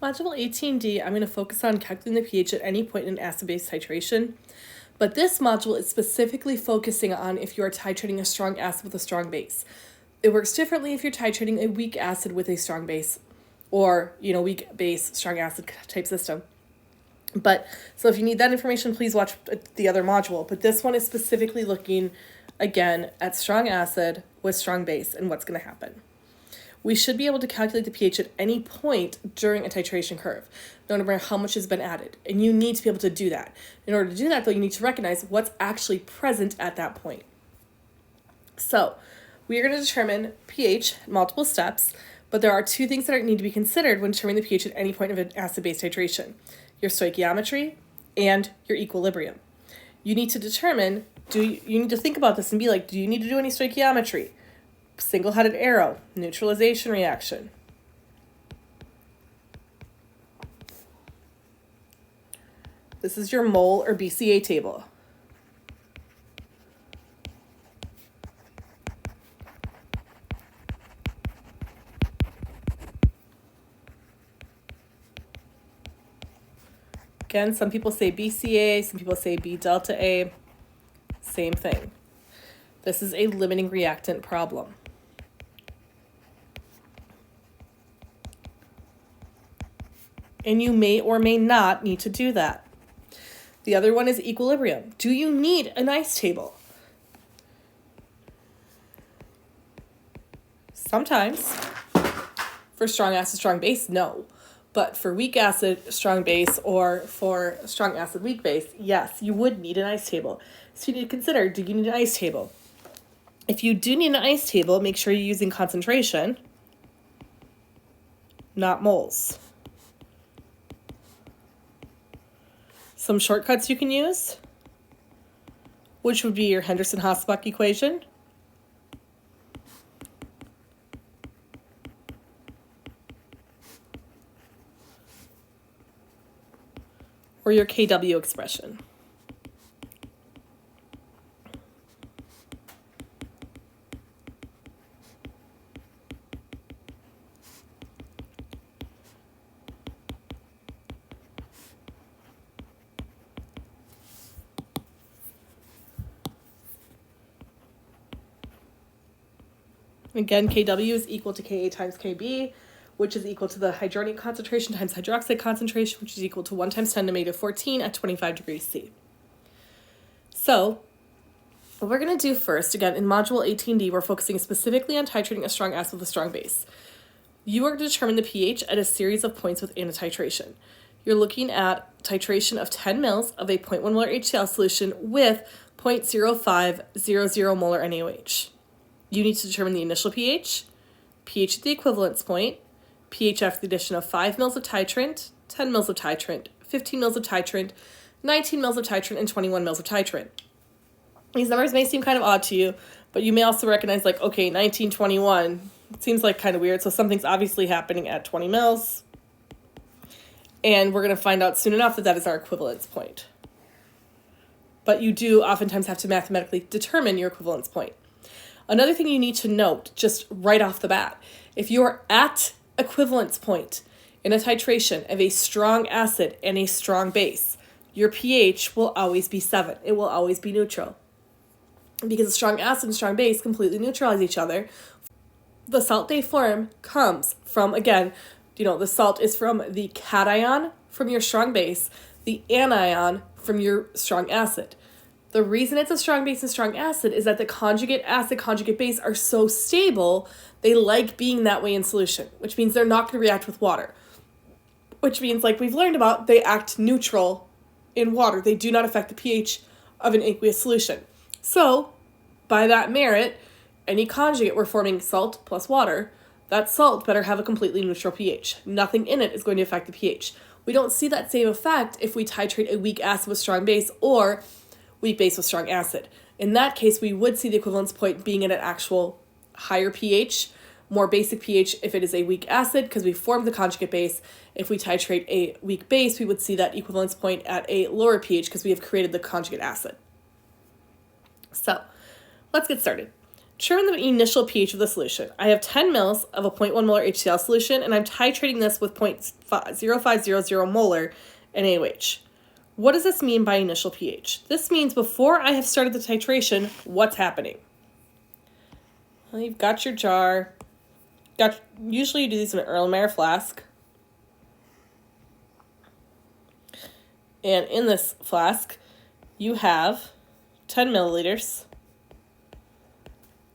Module 18D, I'm going to focus on calculating the pH at any point in acid-base titration, but this module is specifically focusing on if you are titrating a strong acid with a strong base. It works differently if you're titrating a weak acid with a strong base, or, weak base, strong acid type system. But, so if you need that information, please watch the other module, but this one is specifically looking, again, at strong acid with strong base and what's going to happen. We should be able to calculate the pH at any point during a titration curve, no matter how much has been added. And you need to be able to do that. In order to do that, though, you need to recognize what's actually present at that point. So we are going to determine pH in multiple steps, but there are two things that need to be considered when determining the pH at any point of an acid-base titration: your stoichiometry and your equilibrium. You need to determine, you need to think about this and be like, do you need to do any stoichiometry? Single-headed arrow, neutralization reaction. This is your mole or BCA table. Again, some people say BCA, some people say B delta A, same thing. This is a limiting reactant problem. And you may or may not need to do that. The other one is equilibrium. Do you need an ice table? Sometimes. For strong acid, strong base, no. But for weak acid, strong base, or for strong acid, weak base, yes, you would need an ice table. So you need to consider, do you need an ice table? If you do need an ice table, make sure you're using concentration, not moles. Some shortcuts you can use, which would be your Henderson-Hassbach equation, or your KW expression. Again, Kw is equal to Ka times Kb, which is equal to the hydronium concentration times hydroxide concentration, which is equal to 1 times 10 to the negative 14 at 25 degrees C. So, what we're going to do first, again, in Module 18D, we're focusing specifically on titrating a strong acid with a strong base. You are going to determine the pH at a series of points within a titration. You're looking at titration of 10 mils of a 0.1 molar HCl solution with 0.0500 molar NaOH. You need to determine the initial pH, pH at the equivalence point, pH after the addition of 5 mils of titrant, 10 mils of titrant, 15 mils of titrant, 19 mils of titrant, and 21 mils of titrant. These numbers may seem kind of odd to you, but you may also recognize, like, okay, 19, 21, it seems like kind of weird, so something's obviously happening at 20 mils, and we're going to find out soon enough that that is our equivalence point. But you do oftentimes have to mathematically determine your equivalence point. Another thing you need to note, just right off the bat, if you are at equivalence point in a titration of a strong acid and a strong base, your pH will always be 7. It will always be neutral. Because a strong acid and strong base completely neutralize each other. The salt they form comes from, again, the salt is from the cation from your strong base, the anion from your strong acid. The reason it's a strong base and strong acid is that the conjugate acid, conjugate base are so stable, they like being that way in solution, which means they're not going to react with water. Which means, like we've learned about, they act neutral in water. They do not affect the pH of an aqueous solution. So, by that merit, any conjugate we're forming salt plus water, that salt better have a completely neutral pH. Nothing in it is going to affect the pH. We don't see that same effect if we titrate a weak acid with strong base or weak base with strong acid. In that case, we would see the equivalence point being at an actual higher pH, more basic pH if it is a weak acid, because we formed the conjugate base. If we titrate a weak base, we would see that equivalence point at a lower pH because we have created the conjugate acid. So, let's get started. Determine the initial pH of the solution. I have 10 mils of a 0.1 molar HCl solution, and I'm titrating this with 0.0500 molar NaOH. What does this mean by initial pH? This means before I have started the titration, what's happening? Well, you've got your jar. Usually you do these in an Erlenmeyer flask. And in this flask, you have 10 milliliters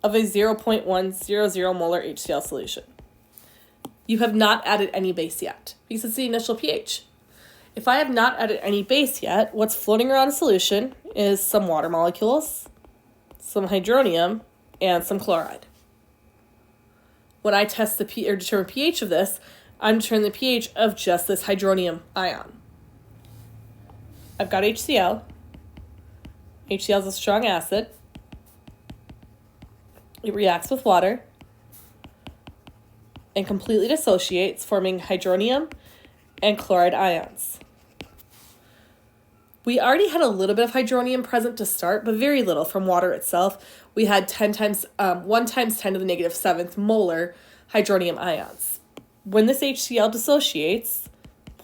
of a 0.100 molar HCl solution. You have not added any base yet because it's the initial pH. If I have not added any base yet, what's floating around in solution is some water molecules, some hydronium, and some chloride. When I test the or determine pH of this, I'm determining the pH of just this hydronium ion. I've got HCl. HCl is a strong acid. It reacts with water and completely dissociates, forming hydronium and chloride ions. We already had a little bit of hydronium present to start, but very little from water itself. We had 1 times 10 to the negative 7th molar hydronium ions. When this HCl dissociates,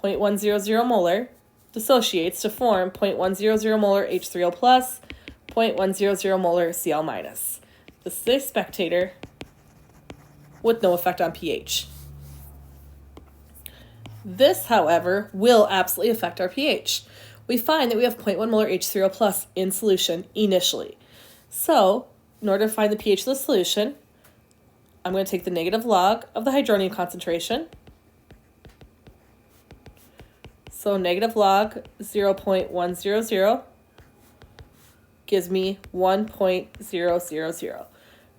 0.100 molar dissociates to form 0.100 molar H3O plus, 0.100 molar Cl minus. This is a spectator with no effect on pH. This, however, will absolutely affect our pH. We find that we have 0.1 molar H3O plus in solution initially. So, in order to find the pH of the solution, I'm going to take the negative log of the hydronium concentration. So negative log 0.100 gives me 1.000.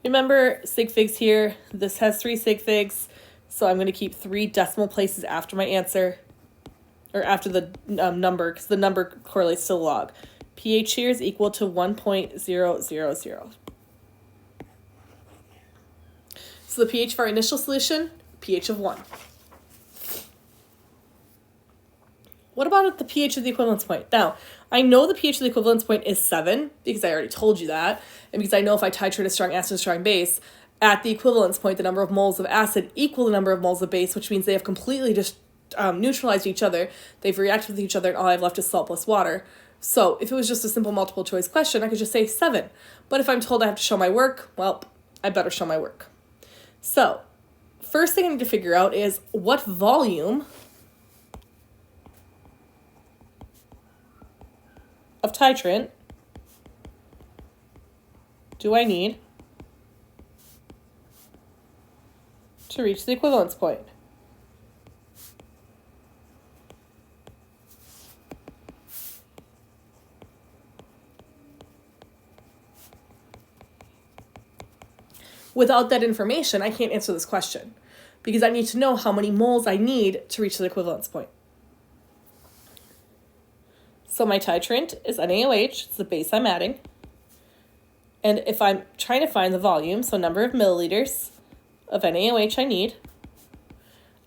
Remember sig figs here, this has 3 sig figs, so I'm going to keep 3 decimal places after my answer, or after the number, because the number correlates to the log. pH here is equal to 1.000. So the pH of our initial solution, pH of 1. What about the pH of the equivalence point? Now, I know the pH of the equivalence point is 7 because I already told you that, and because I know if I titrate a strong acid and a strong base, at the equivalence point, the number of moles of acid equal the number of moles of base, which means they have completely just neutralized each other. They've reacted with each other, and all I've left is salt plus water. So if it was just a simple multiple choice question, I could just say 7. But if I'm told I have to show my work, well, I better show my work. So first thing I need to figure out is what volume of titrant do I need to reach the equivalence point? Without that information, I can't answer this question because I need to know how many moles I need to reach the equivalence point. So my titrant is NaOH, it's the base I'm adding. And if I'm trying to find the volume, so number of milliliters of NaOH I need,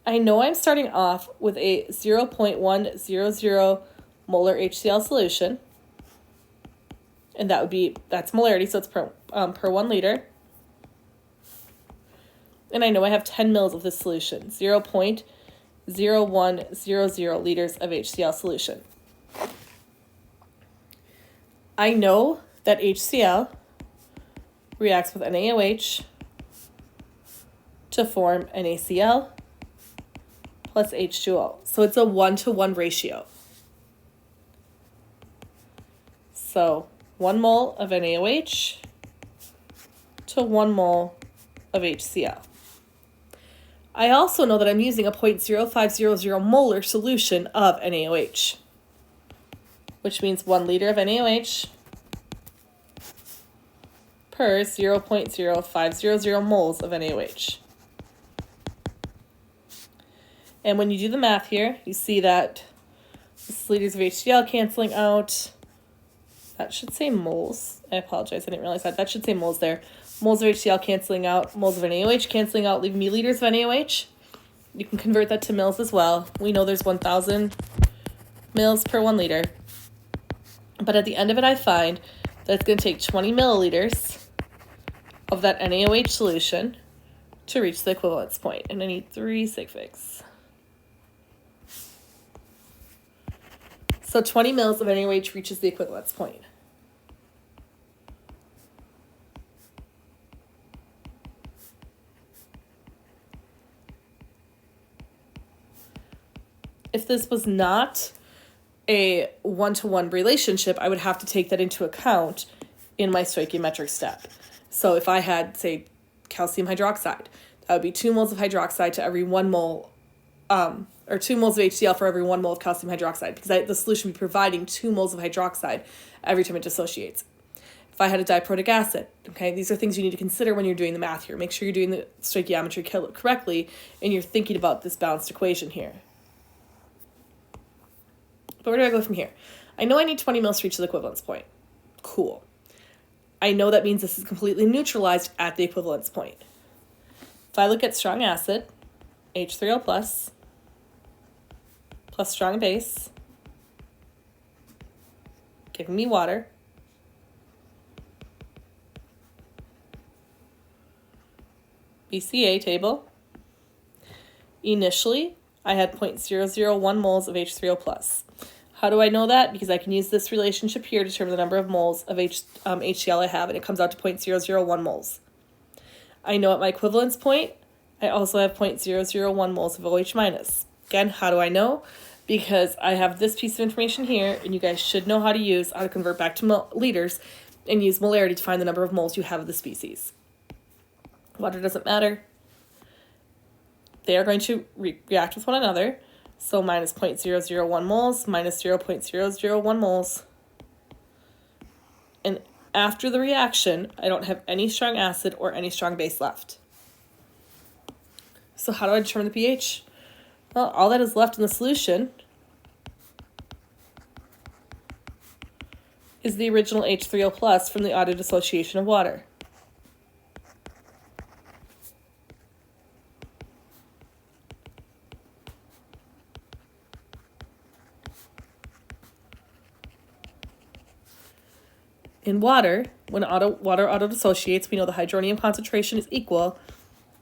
I know I'm starting off with a 0.100 molar HCl solution. And that's molarity, so it's per 1 liter. And I know I have 10 mils of this solution, 0.0100 liters of HCl solution. I know that HCl reacts with NaOH to form NaCl plus H2O. So it's a 1-to-1 ratio. So 1 mole of NaOH to 1 mole of HCl. I also know that I'm using a 0.0500 molar solution of NaOH, which means 1 liter of NaOH per 0.0500 moles of NaOH. And when you do the math here, you see that this is liters of HCl canceling out. That should say moles. I apologize, I didn't realize that. That should say moles there. Moles of HCl canceling out, moles of NaOH canceling out, leaving me liters of NaOH. You can convert that to mils as well. We know there's 1,000 mils per 1 liter. But at the end of it, I find that it's going to take 20 milliliters of that NaOH solution to reach the equivalence point. And I need 3 sig figs. So 20 mils of NaOH reaches the equivalence point. If this was not a one-to-one relationship, I would have to take that into account in my stoichiometric step. So if I had, say, calcium hydroxide, that would be 2 moles of hydroxide to every 1 mole, or 2 moles of HCl for every 1 mole of calcium hydroxide, because the solution would be providing 2 moles of hydroxide every time it dissociates. If I had a diprotic acid, okay, these are things you need to consider when you're doing the math here. Make sure you're doing the stoichiometry correctly and you're thinking about this balanced equation here. But where do I go from here? I know I need 20 mils to reach the equivalence point. Cool. I know that means this is completely neutralized at the equivalence point. If I look at strong acid, H3O plus strong base, giving me water, BCA table. Initially, I had 0.001 moles of H3O plus. How do I know that? Because I can use this relationship here to determine the number of moles of HCl I have, and it comes out to 0.001 moles. I know at my equivalence point, I also have 0.001 moles of OH minus. Again, how do I know? Because I have this piece of information here, and you guys should know how to convert back to liters, and use molarity to find the number of moles you have of the species. Water doesn't matter. They are going to react with one another. So minus 0.001 moles, minus 0.001 moles. And after the reaction, I don't have any strong acid or any strong base left. So how do I determine the pH? Well, all that is left in the solution is the original H3O plus from the auto dissociation of water. In water, when water auto-dissociates, we know the hydronium concentration is equal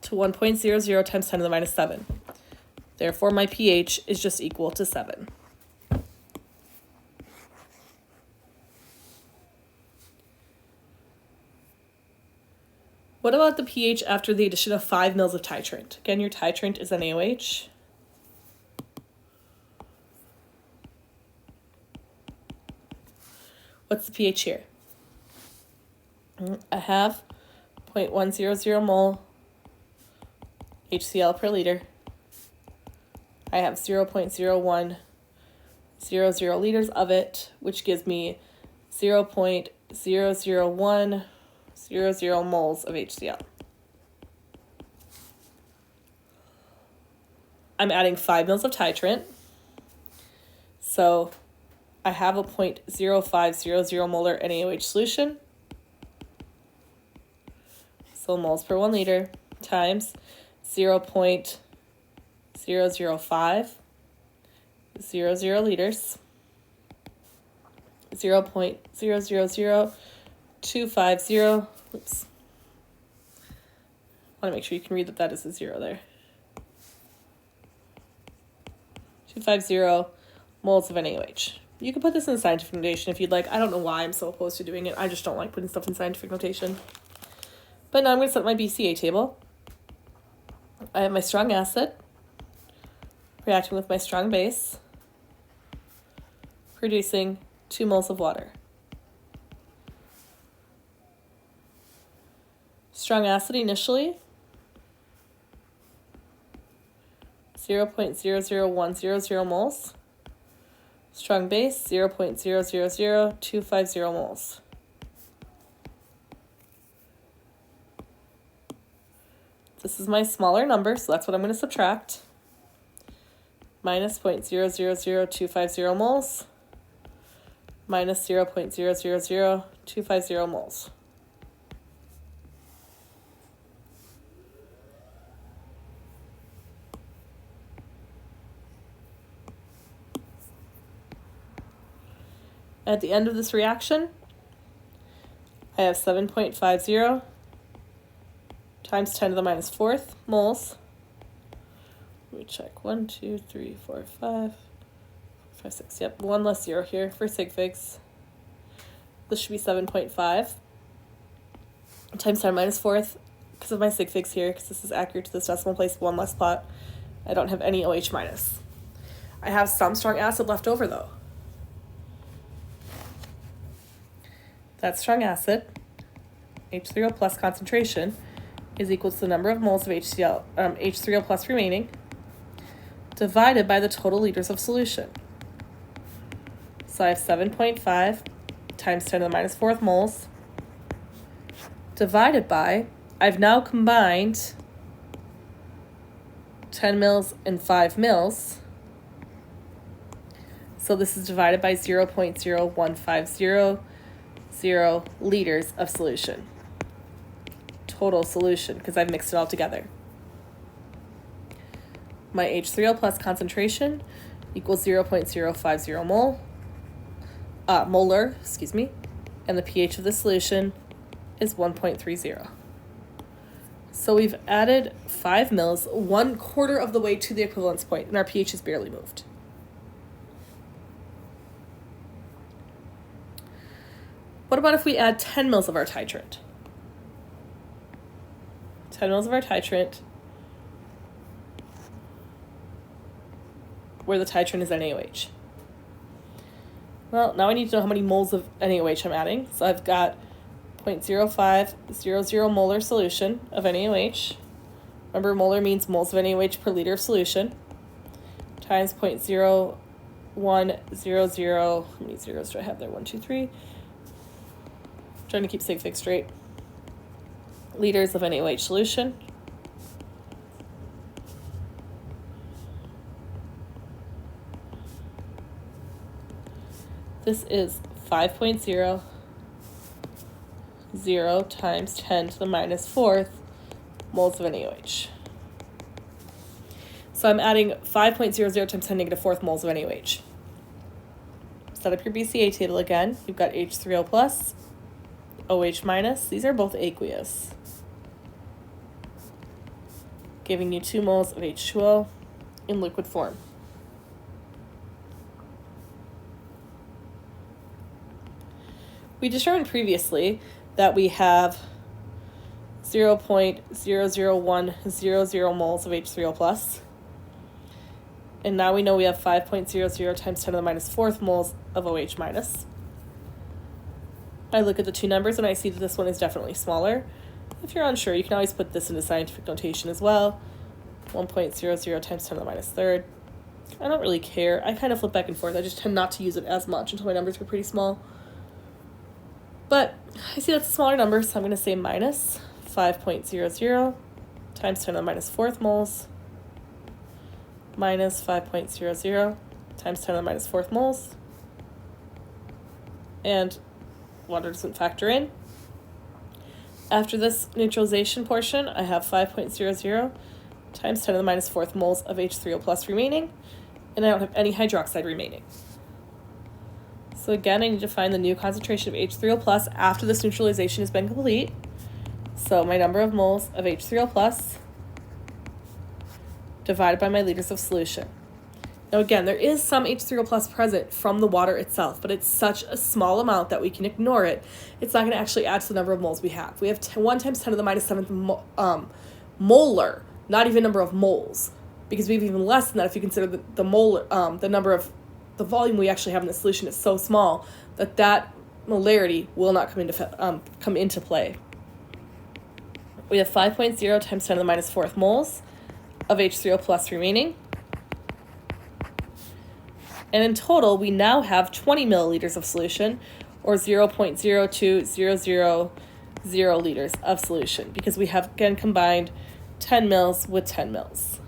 to 1.00 times 10 to the minus 7. Therefore, my pH is just equal to 7. What about the pH after the addition of 5 mils of titrant? Again, your titrant is NaOH. What's the pH here? I have 0.100 mole HCl per liter. I have 0.0100 liters of it, which gives me 0.00100 moles of HCl. I'm adding 5 mils of titrant. So I have a 0.0500 molar NaOH solution. So moles per 1 liter times 0.00500 liters, 0.000250. Oops. I want to make sure you can read that is a 0 there. 250 moles of NaOH. You can put this in scientific notation if you'd like. I don't know why I'm so opposed to doing it. I just don't like putting stuff in scientific notation. But now I'm going to set my BCA table. I have my strong acid reacting with my strong base, producing 2 moles of water. Strong acid initially, 0.00100 moles. Strong base, 0.000250 moles. This is my smaller number, so that's what I'm going to subtract. Minus 0.000250 moles. Minus 0.000250 moles. At the end of this reaction, I have 7.50 times 10 to the minus 4th moles. Let me check. 1, 2, 3, 4, 5, 5, 6. Yep, one less 0 here for sig figs. This should be 7.5 times 10 to the minus 4th. Because of my sig figs here, because this is accurate to this decimal place, one less plot. I don't have any OH minus. I have some strong acid left over though. That strong acid, H3O plus concentration, is equal to the number of moles of H3O plus remaining divided by the total liters of solution. So I have 7.5 times 10 to the minus 4th moles divided by, I've now combined 10 mils and 5 mils. So this is divided by 0.01500 liters of solution. Total solution, because I've mixed it all together. My H3O plus concentration equals 0.050 molar, and the pH of the solution is 1.30. So we've added 5 mils, 1/4 of the way to the equivalence point, and our pH is barely moved. What about if we add 10 mils of our titrant? 10 mils of our titrant, where the titrant is NaOH. Well, now I need to know how many moles of NaOH I'm adding. So I've got 0.0500 molar solution of NaOH. Remember, molar means moles of NaOH per liter of solution, times 0.0100, how many zeros do I have there? 1, 2, 3. Trying to keep sig fig straight. Liters of NaOH solution. This is 5.00 times 10 to the minus 4th moles of NaOH. So I'm adding 5.00 times 10 negative 4th moles of NaOH. Set up your BCA table again. You've got H3O plus, OH minus. These are both aqueous, giving you 2 moles of H2O in liquid form. We determined previously that we have 0.00100 moles of H3O plus. And now we know we have 5.00 times 10 to the minus 4th moles of OH minus. I look at the two numbers and I see that this one is definitely smaller. If you're unsure, you can always put this into scientific notation as well. 1.00 times 10 to the minus 3rd. I don't really care. I kind of flip back and forth. I just tend not to use it as much until my numbers get pretty small. But I see that's a smaller number, so I'm going to say minus 5.00 times 10 to the minus 4th moles minus 5.00 times 10 to the minus 4th moles. And water doesn't factor in. After this neutralization portion, I have 5.00 times 10 to the minus 4th moles of H3O plus remaining, and I don't have any hydroxide remaining. So again, I need to find the new concentration of H3O plus after this neutralization has been complete. So my number of moles of H3O plus divided by my liters of solution. Now again, there is some H3O plus present from the water itself, but it's such a small amount that we can ignore it. It's not going to actually add to the number of moles we have. We have 1 times 10 to the minus 7th molar, not even number of moles, because we have even less than that if you consider the molar, the number of the volume we actually have in the solution is so small that that molarity will not come into play. We have 5.0 times 10 to the minus 4th moles of H3O plus remaining. And in total, we now have 20 milliliters of solution, or 0.02000 liters of solution, because we have, again, combined 10 mils with 10 mils.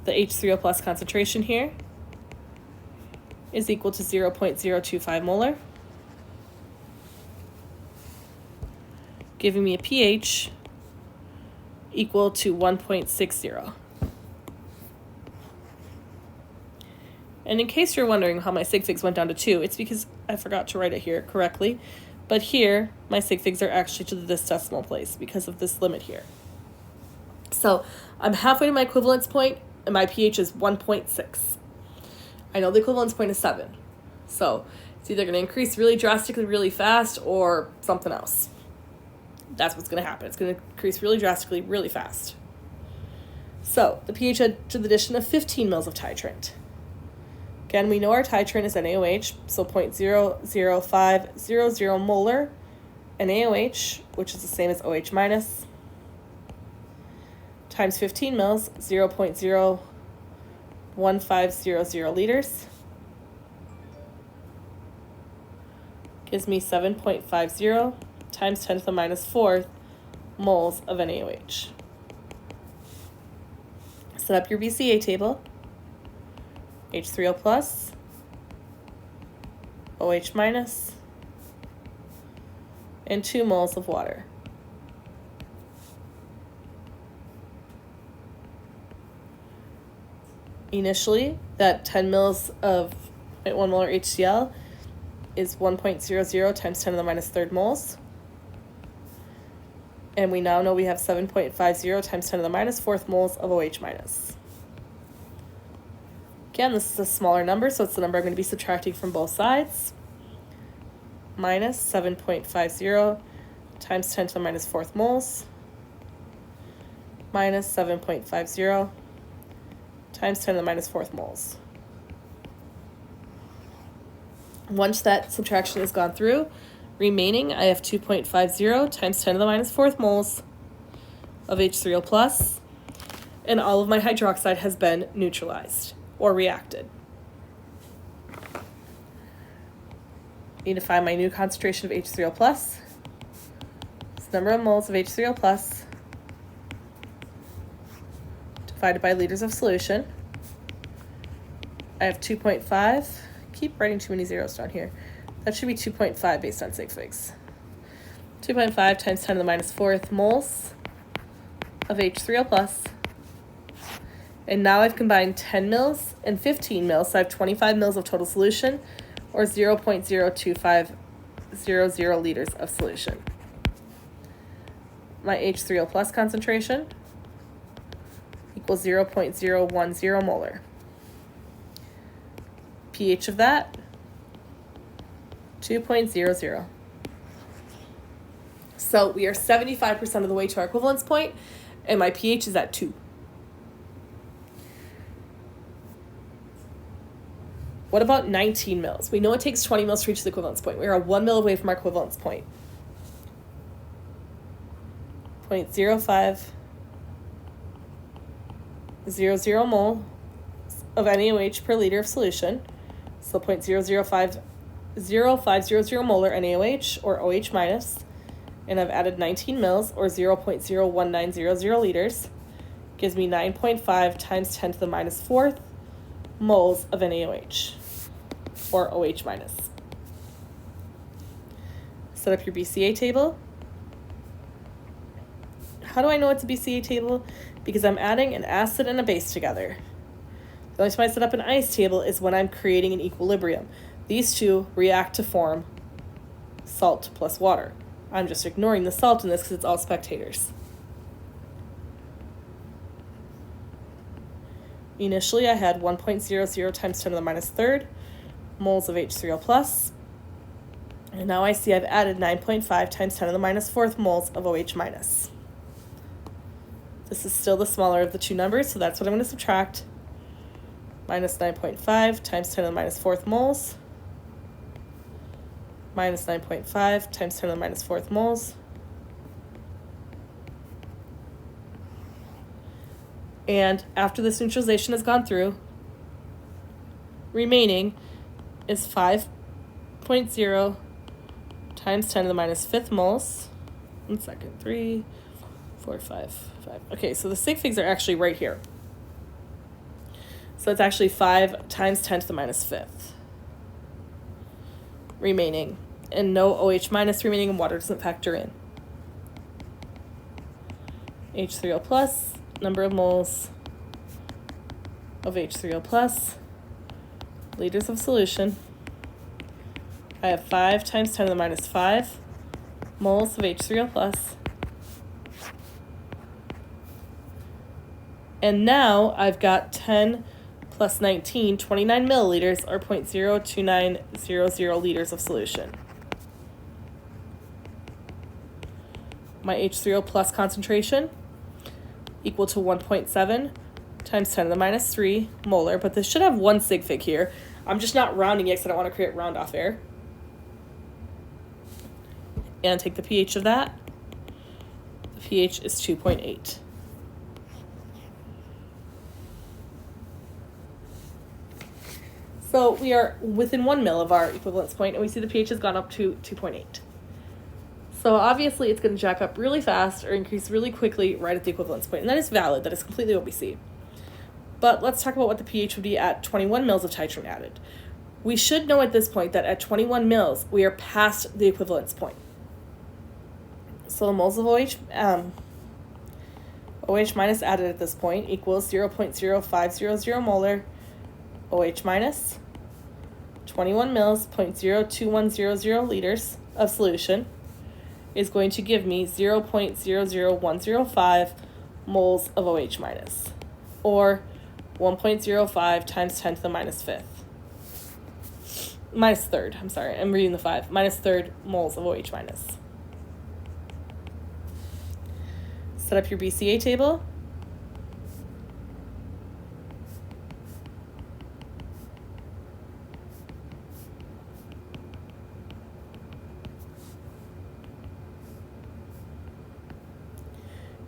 The H3O plus concentration here is equal to 0.025 molar, giving me a pH equal to 1.60. And in case you're wondering how my sig figs went down to 2, it's because I forgot to write it here correctly. But here, my sig figs are actually to this decimal place because of this limit here. So I'm halfway to my equivalence point, and my pH is 1.6. I know the equivalence point is 7. So it's either going to increase really drastically really fast or something else. That's what's going to happen. It's going to increase really drastically really fast. So the pH to the addition of 15 mils of titrant. Again, we know our titrant is NaOH, so 0.00500 molar NaOH, which is the same as OH minus, times 15 mils, 0.01500 liters, gives me 7.50 times 10 to the minus 4th moles of NaOH. Set up your VCA table. H3O plus, OH minus, and 2 moles of water. Initially, that 10 mils of 0.1 molar HCl is 1.00 times 10 to the minus 3rd moles. And we now know we have 7.50 times 10 to the minus 4th moles of OH minus. Again, this is a smaller number, so it's the number I'm going to be subtracting from both sides. Minus 7.50 times 10 to the minus 4th moles. Minus 7.50 times 10 to the minus 4th moles. Once that subtraction has gone through, remaining, I have 2.50 times 10 to the minus 4th moles of H3O plus, and all of my hydroxide has been neutralized or reacted. Need to find my new concentration of H3O plus. It's number of moles of H3O plus divided by liters of solution. I have 2.5. Keep writing too many zeros down here. That should be 2.5 based on sig figs. 2.5 times 10 to the minus 4th moles of H3O plus. And now I've combined 10 mils and 15 mils, so I have 25 mils of total solution, or 0.02500 liters of solution. My H3O plus concentration equals 0.010 molar. pH of that, 2.00. So we are 75% of the way to our equivalence point, and my pH is at 2. What about 19 mils? We know it takes 20 mils to reach the equivalence point. We are 1 mil away from our equivalence point. 0.0500 mole of NaOH per liter of solution. So 0.005000 molar NaOH, or OH minus. And I've added 19 mils, or 0.01900 liters. Gives me 9.5 times 10 to the minus 4th moles of NaOH, or OH minus. Set up your BCA table. How do I know it's a BCA table? Because I'm adding an acid and a base together. The only time I set up an ice table is when I'm creating an equilibrium. These two react to form salt plus water. I'm just ignoring the salt in this because it's all spectators. Initially, I had 1.00 times 10 to the minus 3rd moles of H3O plus. And now I see I've added 9.5 times 10 to the minus 4th moles of OH minus. This is still the smaller of the two numbers, so that's what I'm going to subtract. Minus 9.5 times 10 to the minus 4th moles. Minus 9.5 times 10 to the minus 4th moles. And after this neutralization has gone through, remaining is 5.0 times 10 to the minus 5th moles. 1 second, 3, 4, 5, 5. Okay, so the sig figs are actually right here. So it's actually 5 times 10 to the minus 5th remaining. And no OH minus remaining, and water doesn't factor in. H3O plus, number of moles of H3O plus, liters of solution. I have 5 times 10 to the minus 5 moles of H3O plus. And now I've got 10 plus 19, 29 milliliters, or 0.02900 liters of solution. My H3O plus concentration equal to 1.7 times 10 to the minus 3 molar, but this should have 1 sig fig here. I'm just not rounding it because I don't want to create round off error. And take the pH of that. The pH is 2.8. So we are within 1 mil of our equivalence point, and we see the pH has gone up to 2.8. So obviously it's going to jack up really fast or increase really quickly right at the equivalence point, and that is valid. That is completely what we see. But let's talk about what the pH would be at 21 mils of titrant added. We should know at this point that at 21 mils, we are past the equivalence point. So the moles of OH minus added at this point equals 0.0500 molar OH minus 21 mils, 0.02100 liters of solution is going to give me 0.00105 moles of OH minus, or 1.05 times 10 to the minus third, I'm sorry, I'm reading the 5, minus third moles of OH minus. Set up your BCA table.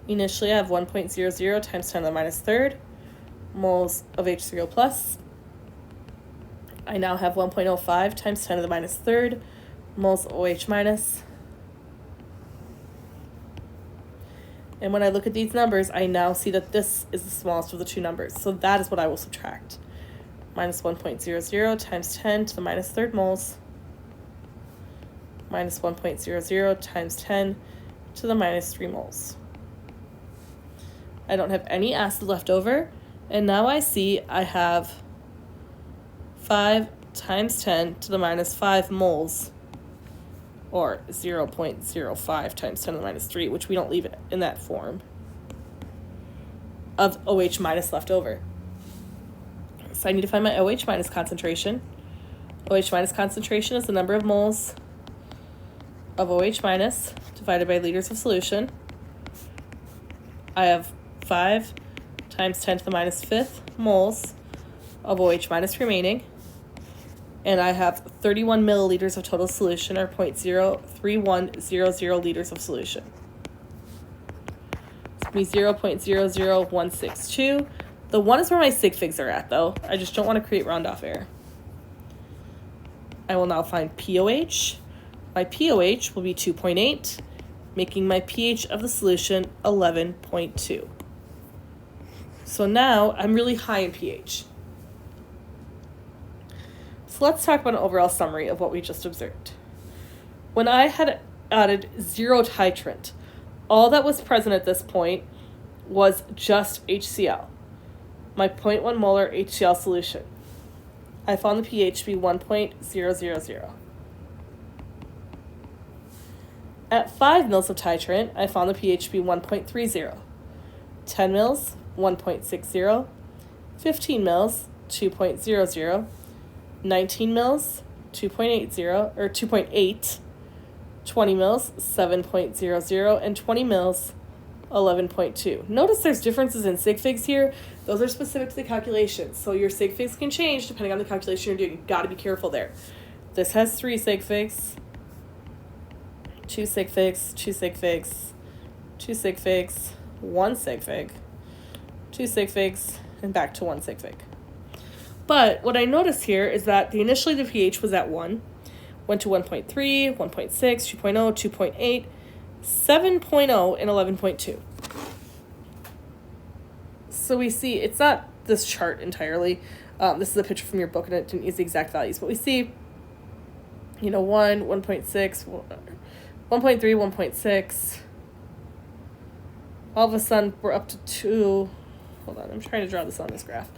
Initially, I have 1.00 times 10 to the minus third moles of H3O plus. I now have 1.05 times 10 to the minus third moles of OH minus. And when I look at these numbers, I now see that this is the smallest of the two numbers. So that is what I will subtract. Minus 1.00 times 10 to the minus third moles. Minus 1.00 times 10 to the minus 3 moles. I don't have any acid left over. And now I see I have 5 times 10 to the minus 5 moles, or 0.05 times 10 to the minus 3, which we don't leave it in that form, of OH minus left over. So I need to find my OH minus concentration. OH minus concentration is the number of moles of OH minus divided by liters of solution. I have 5 times 10 to the minus 5th moles of OH minus remaining. And I have 31 milliliters of total solution, or 0.03100 liters of solution. It's going to be 0.00162. The 1 is where my sig figs are at, though. I just don't want to create round off error. I will now find pOH. My pOH will be 2.8, making my pH of the solution 11.2. So now I'm really high in pH. So let's talk about an overall summary of what we just observed. When I had added 0 titrant, all that was present at this point was just HCl, my 0.1 molar HCl solution. I found the pH to be 1.000. At 5 mils of titrant, I found the pH to be 1.30. 10 mils, 1.60. 15 mils, 2.00. 19 mils, 2.80, or 2.8. 20 mils, 7.00, and 20 mils, 11.2. Notice there's differences in sig figs here. Those are specific to the calculation, so your sig figs can change depending on the calculation you're doing. You've got to be careful there. This has 3 sig figs, 2 sig figs, 2 sig figs, 2 sig figs, 1 sig fig, 2 sig figs, and back to 1 sig fig. But what I notice here is that initially the pH was at 1, went to 1.3, 1.6, 2.0, 2.8, 7.0, and 11.2. So we see, it's not this chart entirely. This is a picture from your book, and it didn't use the exact values. But we see, 1, 1.6, 1.3, 1.6. All of a sudden, we're up to 2. Hold on, I'm trying to draw this on this graph.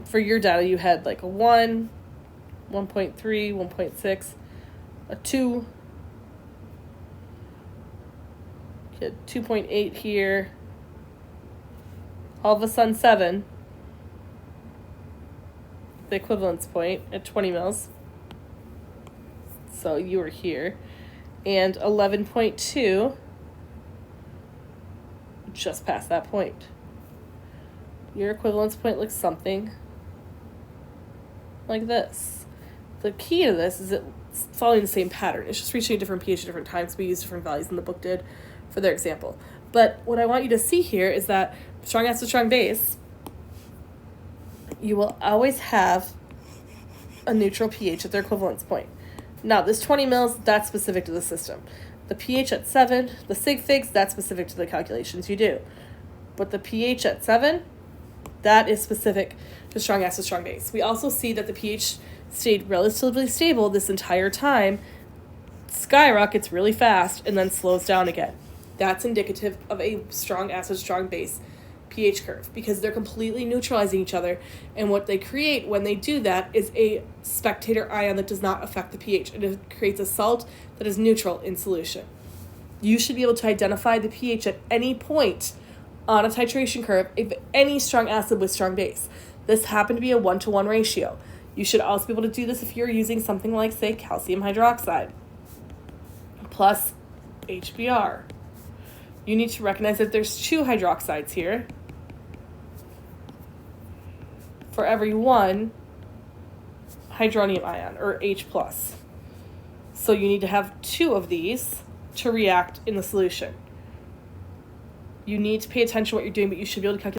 For your data, you had like a 1, 1.3, 1.6, a 2, get 2.8 here, all of a sudden 7, the equivalence point at 20 mils. So you were here. And 11.2, just past that point. Your equivalence point looks something like this. The key to this is it's following the same pattern. It's just reaching a different pH at different times. We use different values than the book did for their example. But what I want you to see here is that strong acid, strong base, you will always have a neutral pH at their equivalence point. Now, this 20 mils, that's specific to the system. The pH at 7, the sig figs, that's specific to the calculations you do. But the pH at 7, that is specific to strong acid, strong base. We also see that the pH stayed relatively stable this entire time, skyrockets really fast, and then slows down again. That's indicative of a strong acid, strong base pH curve, because they're completely neutralizing each other, and what they create when they do that is a spectator ion that does not affect the pH, and it creates a salt that is neutral in solution. You should be able to identify the pH at any point on a titration curve of any strong acid with strong base. This happened to be a 1-to-1 ratio. You should also be able to do this if you're using something like, say, calcium hydroxide plus HBr. You need to recognize that there's 2 hydroxides here for every 1 hydronium ion, or H+. So you need to have 2 of these to react in the solution. You need to pay attention to what you're doing, but you should be able to calculate